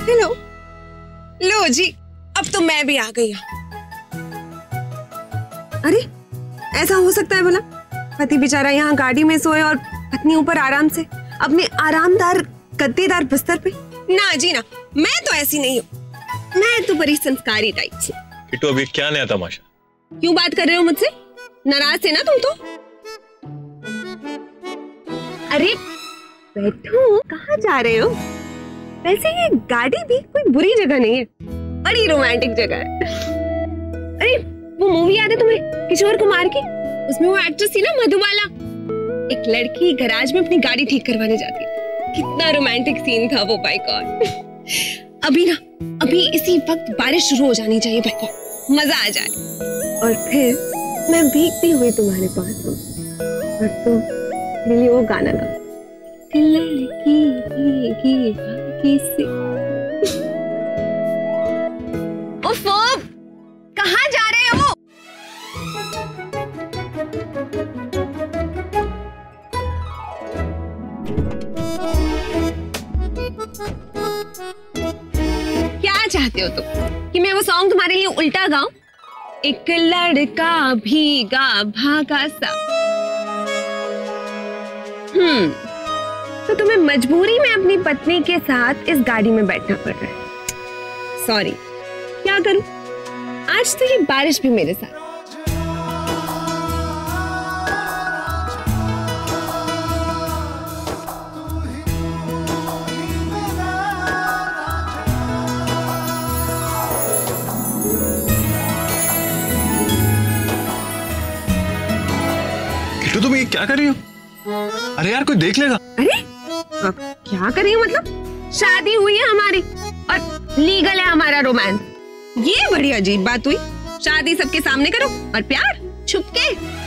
Hello, लो जी, अब तो मैं भी आ गई हूँ। अरे ऐसा हो सकता है भला? पति बेचारा यहाँ गाड़ी में सोए और पत्नी ऊपर आराम से अपने आरामदार गद्देदार बिस्तर पे। ना जी ना, मैं तो ऐसी नहीं हूँ। मैं तो बड़ी संस्कारी टाइप से। किट्टू अभी क्या नया तमाशा? क्यों बात कर रहे हो मुझसे? नाराज थे ना तुम तो? अरे बैठो, कहाँ जा रहे हो? वैसे ये गाड़ी भी कोई बुरी जगह नहीं है, बड़ी रोमांटिक जगह है। अरे वो मूवी याद है तुम्हें, किशोर कुमार की? उसमें वो एक्ट्रेस थी ना, मधुबाला। एक लड़की गैराज में अपनी गाड़ी ठीक करवाने जाती है। कितना रोमांटिक सीन था वो, बाय गॉड। अभी इसी वक्त बारिश शुरू हो जानी चाहिए, बाय गॉड, मजा आ जाए। और फिर मैं भीगती हुई तुम्हारे पास हूँ और तुम मेरे लिए वो गाना गाओ, लड़की भीगी भागी सी। उफ़, कहाँ जा रहे हो? क्या चाहते हो तुम? कि मैं वो सॉन्ग तुम्हारे लिए उल्टा गाऊं? एक लड़का भीगा भागा सा। तो तुम्हें मजबूरी में अपनी पत्नी के साथ इस गाड़ी में बैठना पड़ रहा है। सॉरी, क्या करूं? आज तो ये बारिश भी मेरे साथ। किट्टू तुम ये क्या कर रही हो? अरे यार कोई देख लेगा। अरे क्या कर रही हो? मतलब शादी हुई है हमारी और लीगल है हमारा रोमांस। ये बड़ी अजीब बात हुई। शादी सबके सामने करो और प्यार छुप के।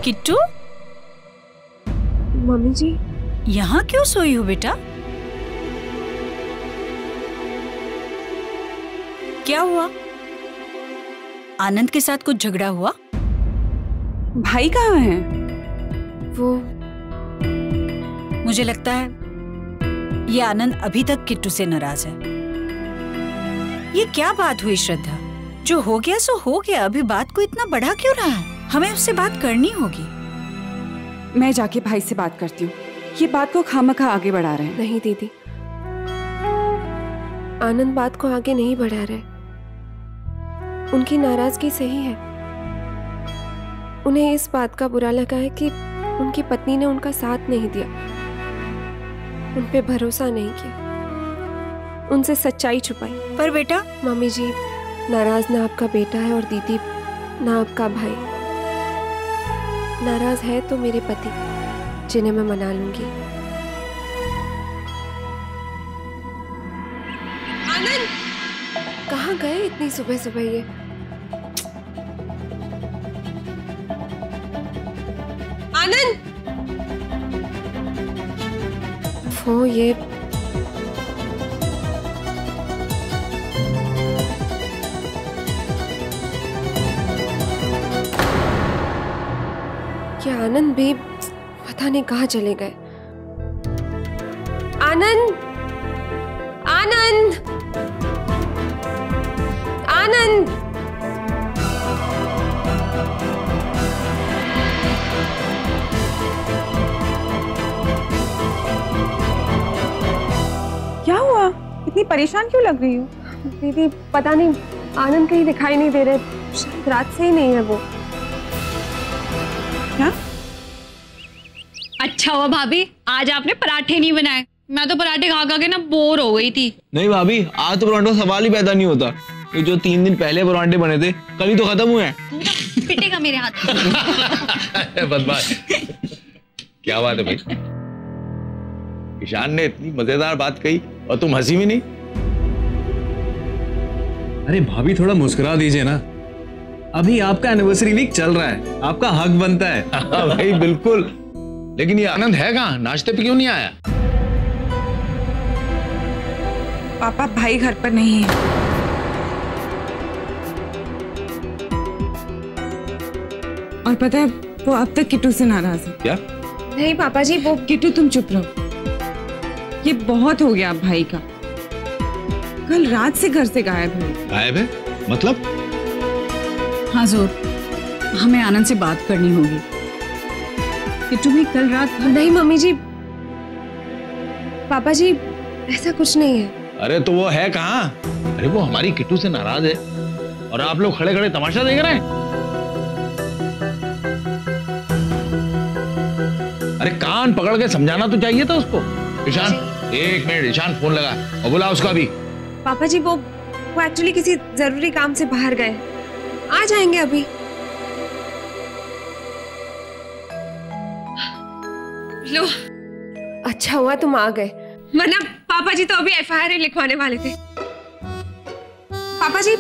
किट्टू, मम्मी जी, यहाँ क्यों सोई हो बेटा? क्या हुआ? आनंद के साथ कुछ झगड़ा हुआ? भाई कहाँ है? वो मुझे लगता है ये आनंद अभी तक किट्टू से नाराज है। ये क्या बात हुई श्रद्धा? जो हो गया सो हो गया, अभी बात को इतना बढ़ा क्यों रहा है? हमें उससे बात करनी होगी। मैं जाके भाई से बात करती हूँ। ये बात को खामखा आगे बढ़ा रहे हैं। नहीं दीदी, आनंद बात को आगे नहीं बढ़ा रहे। उनकी नाराजगी सही है। उन्हें इस बात का बुरा लगा है कि उनकी पत्नी ने उनका साथ नहीं दिया, उन पे भरोसा नहीं किया, उनसे सच्चाई छुपाई। पर बेटा, मम्मी जी, नाराज ना आपका बेटा है और दीदी ना आपका भाई। नाराज है तो मेरे पति, जिन्हें मैं मना लूंगी। आनंद, कहाँ गए इतनी सुबह सुबह ये? आनंद, वो ये क्या आनंद भी पता नहीं कहाँ चले गए। आनंद, इतनी परेशान क्यों लग रही हो? दीदी पता नहीं, आनंद कहीं दिखाई नहीं दे रहे, शायद रात से ही नहीं है वो। क्या? अच्छा हुआ भाभी आज आपने पराठे नहीं बनाए, मैं तो पराठे खा खा के ना बोर हो गई थी। नहीं भाभी, आज तो पराठों का सवाल ही पैदा नहीं होता। ये जो 3 दिन पहले पराठे बने थे कल ही तो खत्म हुए हैं। पिटेगा मेरे हाथ। बदमाश। क्या बात है भाई? ईशान ने इतनी मजेदार बात कही और तुम हंसी भी नहीं। अरे भाभी थोड़ा मुस्कुरा दीजिए ना, अभी आपका एनिवर्सरी वीक चल रहा है, आपका हक बनता है। हाँ भाई बिल्कुल, लेकिन ये आनंद है कहाँ? नाश्ते पे क्यों नहीं आया? पापा भाई घर पर नहीं है। और पता है वो अब तक किट्टू से नाराज है। क्या? नहीं पापा जी, वो किट्टू तुम चुप रहो, ये बहुत हो गया अब भाई का। कल रात से घर से गायब है। गायब है मतलब? हाँ जोर, हमें आनंद से बात करनी होगी। किट्टू भी कल रात। नहीं मम्मी जी, पापा जी ऐसा कुछ नहीं है। अरे तो वो है कहाँ? अरे वो हमारी किट्टू से नाराज है और आप लोग खड़े खड़े तमाशा देख रहे हैं। अरे कान पकड़ के समझाना तो चाहिए था उसको। ईशान, 1 मिनट, ईशान फोन लगा और बुला उसका भी। पापा जी वो एक्चुअली किसी जरूरी काम से बाहर गए, आ जाएंगे अभी। लो, अच्छा हुआ तुम आ गए, वरना पापा जी तो अभी FIR लिखवाने वाले थे। पापा जी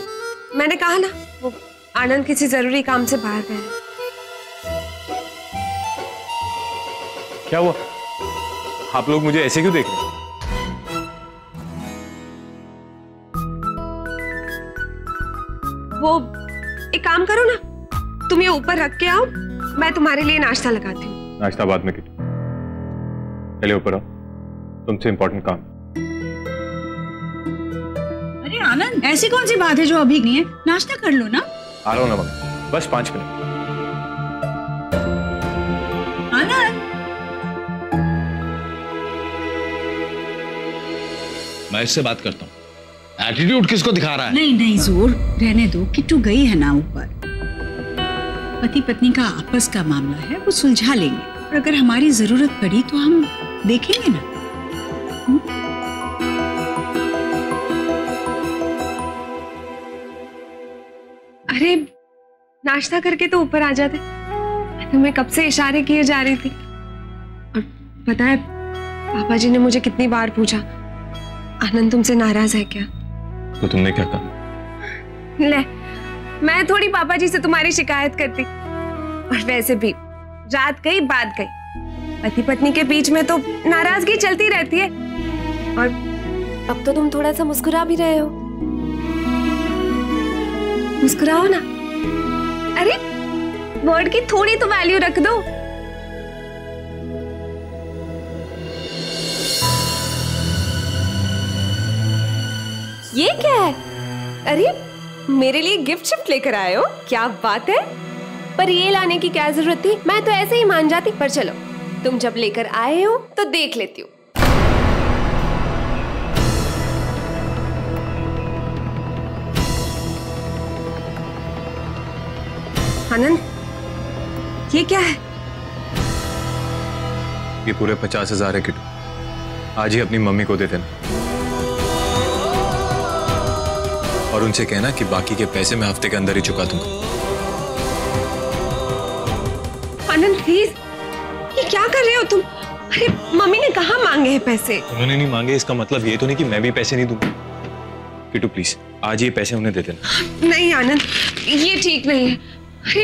मैंने कहा ना, वो आनंद किसी जरूरी काम से बाहर गए। क्या हुआ? आप लोग मुझे ऐसे क्यों देख रहे हैं? वो एक काम करो ना, तुम ये ऊपर रख के आओ, मैं तुम्हारे लिए नाश्ता लगाती हूँ। नाश्ता बाद में किट्टू, पहले ऊपर आओ, तुमसे इंपॉर्टेंट काम। अरे आनंद, ऐसी कौन सी बात है जो अभी नहीं है? नाश्ता कर लो ना। आ रहा हूँ ना मम्मी, बस 5 मिनट। आनंद, मैं इससे बात करता हूँ। एटीट्यूड किसको दिखा रहा है? नहीं नहीं जोर, रहने दो। किट्टू गई है ना ऊपर, पति पत्नी का आपस का मामला है, वो सुलझा लेंगे। और अगर हमारी जरूरत पड़ी तो हम देखेंगे ना। अरे नाश्ता करके तो ऊपर आ जाते, मैं तुम्हें कब से इशारे किए जा रही थी। और पता है पापा जी ने मुझे कितनी बार पूछा, आनंद तुमसे नाराज है क्या? तो तुमने क्या कहा? ले, मैं थोड़ी पापा जी से तुम्हारी शिकायत करती। और वैसे भी रात गई बात गई, पति पत्नी के बीच में तो नाराजगी चलती रहती है। और अब तो तुम थोड़ा सा मुस्कुरा भी रहे हो, मुस्कुराओ ना। अरे वर्ड की थोड़ी तो वैल्यू रख दो। ये क्या है? अरे मेरे लिए गिफ्ट शिफ्ट लेकर आए हो, क्या बात है। पर ये लाने की क्या जरूरत थी, मैं तो ऐसे ही मान जाती। पर चलो, तुम जब लेकर आए हो तो देख लेती हूँ। आनंद, ये क्या है? ये पूरे 50,000 है किट्टू, आज ही अपनी मम्मी को दे देना और उनसे कहना कि बाकी के पैसे मैं हफ्ते के अंदर ही चुका दूंगा। आनंद प्लीज, ये क्या कर रहे हो तुम? अरे मम्मी ने कहाँ मांगे हैं पैसे? उन्होंने नहीं मांगे, इसका मतलब ये तो नहीं कि मैं भी पैसे नहीं दूंगा। किट्टू प्लीज आज ये पैसे उन्हें दे देना। नहीं आनंद, ये ठीक नहीं है। अरे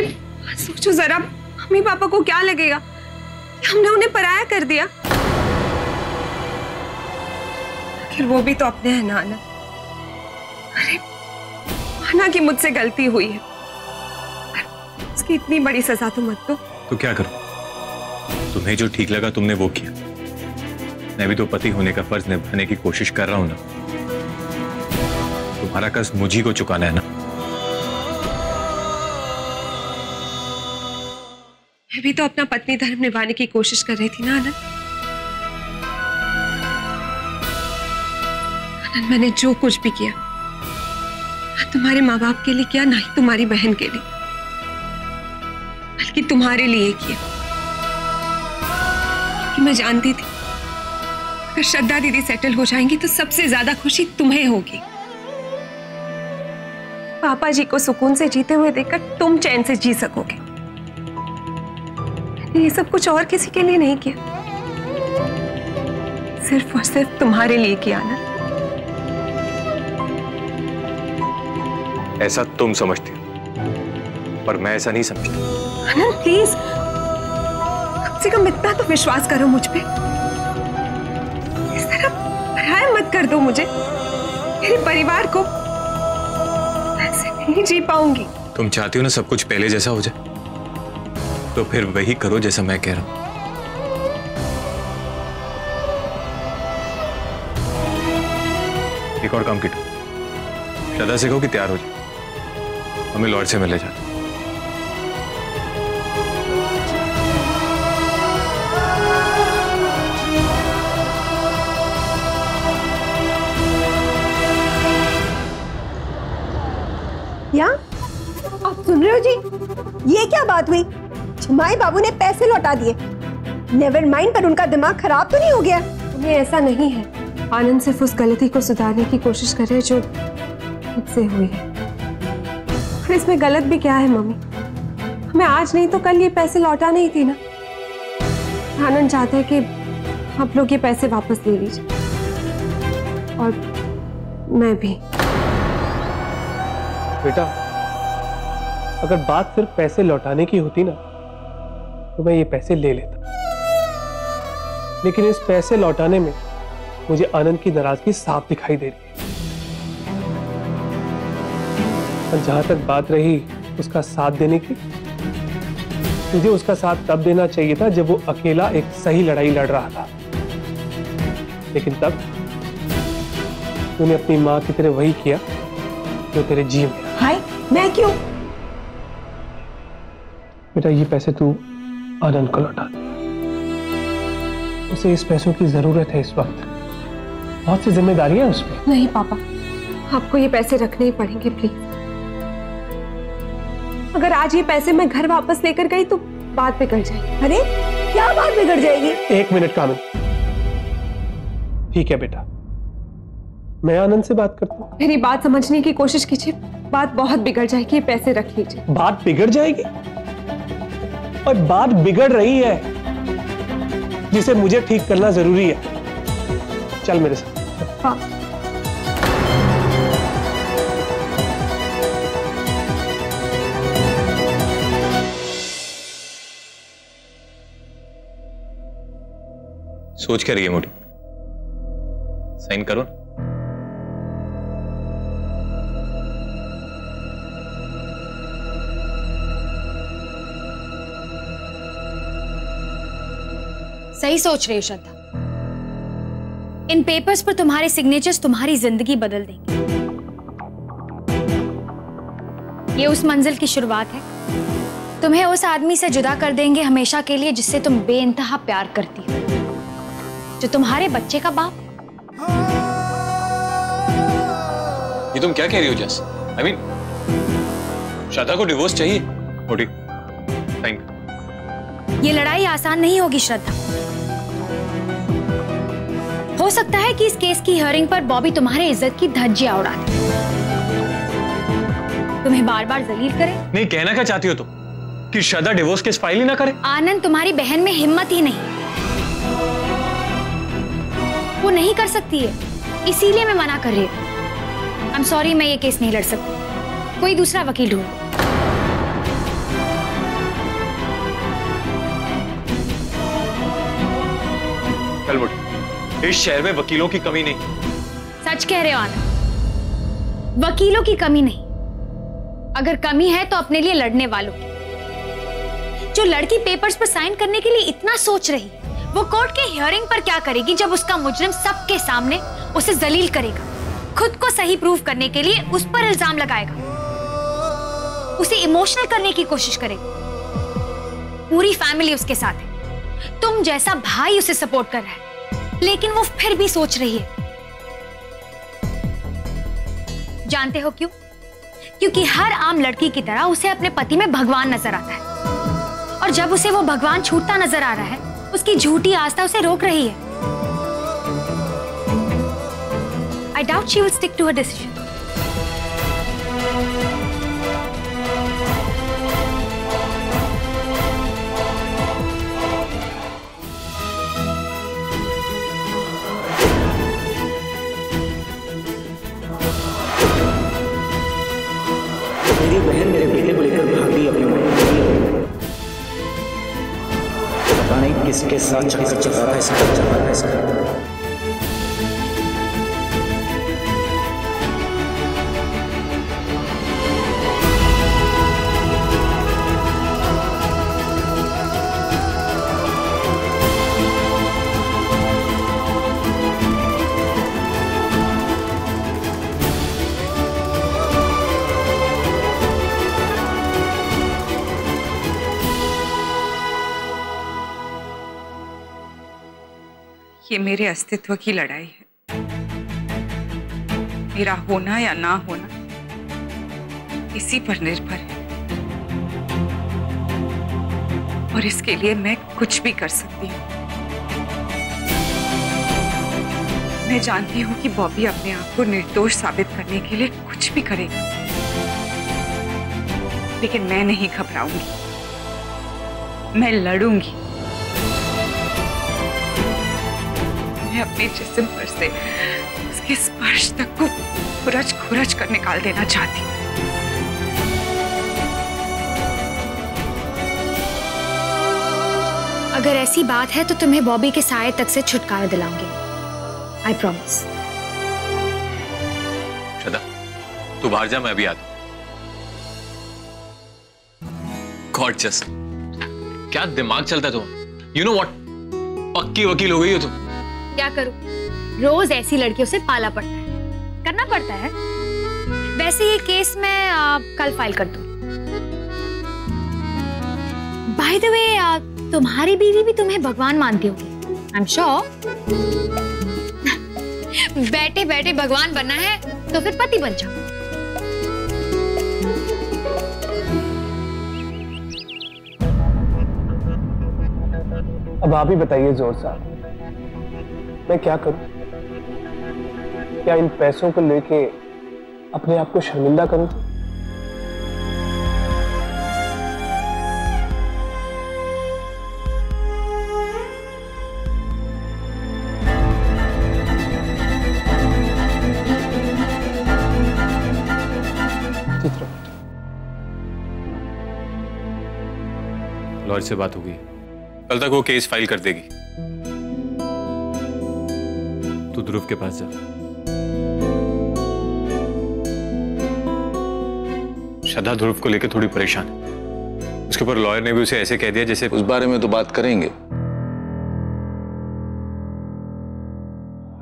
सोचो जरा, मम्मी पापा को क्या लगेगा कि हमने उन्हें पराया कर दिया। आखिर वो भी तो अपने हैं ना आनंद। अरे माना कि मुझसे गलती हुई है, उसकी इतनी बड़ी सजा तो मत दो। तो क्या करूं? तुम्हें जो ठीक लगा तुमने वो किया, मैं भी तो पति होने का फर्ज निभाने की कोशिश कर रहा हूं ना। तुम्हारा कर्ज मुझी को चुकाना है ना। मैं भी तो अपना पत्नी धर्म निभाने की कोशिश कर रही थी ना आनंद। आनंद, मैंने जो कुछ भी किया ना तुम्हारे माँ बाप के लिए किया, ना ही तुम्हारी बहन के लिए, बल्कि तुम्हारे लिए किया। कि मैं जानती थी अगर श्रद्धा दीदी सेटल हो जाएंगी तो सबसे ज्यादा खुशी तुम्हें होगी। पापा जी को सुकून से जीते हुए देखकर तुम चैन से जी सकोगे। मैंने ये सब कुछ और किसी के लिए नहीं किया, सिर्फ और सिर्फ तुम्हारे लिए किया ना। ऐसा तुम समझती हो, पर मैं ऐसा नहीं समझता। आनंद प्लीज, कम से कम इतना तो विश्वास करो मुझ पे। इस तरह पराया मत कर दो मुझे, मेरे परिवार को। ऐसे नहीं जी पाऊंगी। तुम चाहती हो ना सब कुछ पहले जैसा हो जाए, तो फिर वही करो जैसा मैं कह रहा हूं। एक और काम किटू, श्रद्धा से कहो कि तैयार हो जाए, हमें लॉर्ड से मिलने जाना। या आप सुन रहे हो जी? ये क्या बात हुई? छमाई बाबू ने पैसे लौटा दिए। नेवर माइंड, पर उनका दिमाग खराब तो नहीं हो गया? उन्हें ऐसा नहीं है, आनंद सिर्फ उस गलती को सुधारने की कोशिश कर रहे हैं जो मुझसे हुई है। और इसमें गलत भी क्या है मम्मी? हमें आज नहीं तो कल ये पैसे लौटाने ही थी ना। आनंद चाहता है कि आप लोग ये पैसे वापस ले लीजिए, और मैं भी। बेटा, अगर बात सिर्फ पैसे लौटाने की होती ना तो मैं ये पैसे ले लेता, लेकिन इस पैसे लौटाने में मुझे आनंद की नाराजगी साफ दिखाई दे रही है। और जहां तक बात रही उसका साथ देने की, मुझे उसका साथ तब देना चाहिए था जब वो अकेला एक सही लड़ाई लड़ रहा था, लेकिन तब तूने अपनी मां की तरह वही किया जो तेरे जी में। हाय, मैं क्यों? बेटा, ये पैसे तू आनंद को लौटा दे। उसे इस पैसों की जरूरत है इस वक्त, बहुत सी जिम्मेदारियां हैं उसमें। नहीं पापा, आपको ये पैसे रखने ही पड़ेंगे प्लीज। अगर आज ये पैसे मैं घर वापस लेकर गई तो बात बिगड़ जाएगी। अरे क्या बात बिगड़ जाएगी? एक मिनट कामिल, ठीक है बेटा, मैं आनंद से बात करता हूँ। मेरी बात समझने की कोशिश कीजिए, बात बहुत बिगड़ जाएगी। ये पैसे रख लीजिए। बात बिगड़ जाएगी? और बात बिगड़ रही है जिसे मुझे ठीक करना जरूरी है। चल मेरे साथ। हाँ। सोच क्या रही है मोटी? साइन करो ना। सही सोच रही हो श्रद्धा। इन पेपर्स पर तुम्हारे सिग्नेचर्स तुम्हारी जिंदगी बदल देंगे। ये उस मंजिल की शुरुआत है। तुम्हें उस आदमी से जुदा कर देंगे हमेशा के लिए जिससे तुम बेइंतहा प्यार करती हो, जो तुम्हारे बच्चे का बाप। ये तुम क्या कह रही हो जस? I mean, श्रद्धा को डिवोर्स चाहिए? मोटी, थैंक यू। ये लड़ाई आसान नहीं होगी श्रद्धा। हो सकता है कि इस केस की हियरिंग पर बॉबी तुम्हारे इज्जत की धज्जियां उड़ा दे, तुम्हें बार बार जलील करे। नहीं, कहना क्या चाहती हो तुम? कि श्रद्धा डिवोर्स केस फाइल ही ना करे? आनंद, तुम्हारी बहन में हिम्मत ही नहीं, वो नहीं कर सकती है, इसीलिए मैं मना कर रही हूँ। आई एम सॉरी, मैं ये केस नहीं लड़ सकती। कोई दूसरा वकील ढूंढो। चल मोटी, इस शहर में वकीलों की कमी नहीं। सच कह रहे हो आनंद, वकीलों की कमी नहीं। अगर कमी है तो अपने लिए लड़ने वालों की। जो लड़की पेपर्स पर साइन करने के लिए इतना सोच रही, वो कोर्ट के हियरिंग पर क्या करेगी जब उसका मुजरिम सबके सामने उसे जलील करेगा, खुद को सही प्रूव करने के लिए उस पर इल्जाम लगाएगा, उसे इमोशनल करने की कोशिश करेगा। पूरी फैमिली उसके साथ है, तुम जैसा भाई उसे सपोर्ट कर रहा है, लेकिन वो फिर भी सोच रही है जानते हो क्यों? क्योंकि हर आम लड़की की तरह उसे अपने पति में भगवान नजर आता है, और जब उसे वो भगवान छूटता नजर आ रहा है, उसकी झूठी आस्था उसे रोक रही है। I doubt she will stick to her decision. मेरी बहन मेरे बेटे को लेकर भागी अपने मन। पता नहीं किसके साथ चक्कर चल रहा था इसका। ये मेरे अस्तित्व की लड़ाई है। मेरा होना या ना होना इसी पर निर्भर है, और इसके लिए मैं कुछ भी कर सकती हूँ। मैं जानती हूँ कि बॉबी अपने आप को निर्दोष साबित करने के लिए कुछ भी करेगी, लेकिन मैं नहीं घबराऊंगी। मैं लड़ूंगी। मैं अपने जिस्म पर से उसके स्पर्श तक को खुरच कर निकाल देना चाहती हूँ। अगर ऐसी बात है तो तुम्हें बॉबी के साये तक से छुटकारा दिलाऊंगी। I promise. श्रद्धा, तू बाहर जा, मैं अभी आता हूं। Gorgeous. क्या दिमाग चलता तुम? You know what? पक्की वकील हो गई हो तुम। क्या करूं? रोज ऐसी लड़कियों से पाला पड़ता है, करना पड़ता है। वैसे ये केस मैं कल फाइल कर दूं। बाय द वे, तुम्हारी बीवी भी तुम्हें भगवान मानती होगी, आई एम श्योर। बैठे बैठे भगवान बनना है तो फिर पति बन जाओ। अब आप ही बताइए जोर साहब, मैं क्या करूं? क्या इन पैसों को लेके अपने आप को शर्मिंदा करूं? लॉयर से बात होगी, कल तक वो केस फाइल कर देगी। तू ध्रुव के पास जा। श्रद्धा ध्रुव को लेकर थोड़ी परेशान है। उसके ऊपर लॉयर ने भी उसे ऐसे कह दिया जैसे उस बारे में तो बात करेंगे,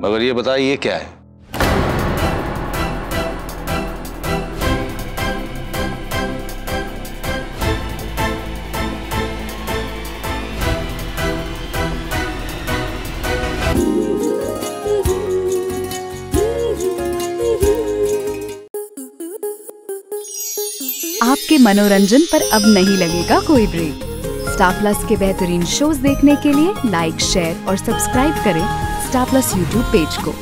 मगर ये बताइए क्या है? आपके मनोरंजन पर अब नहीं लगेगा कोई ब्रेक। स्टार प्लस के बेहतरीन शोज देखने के लिए लाइक, शेयर और सब्सक्राइब करें स्टार प्लस यूट्यूब पेज को।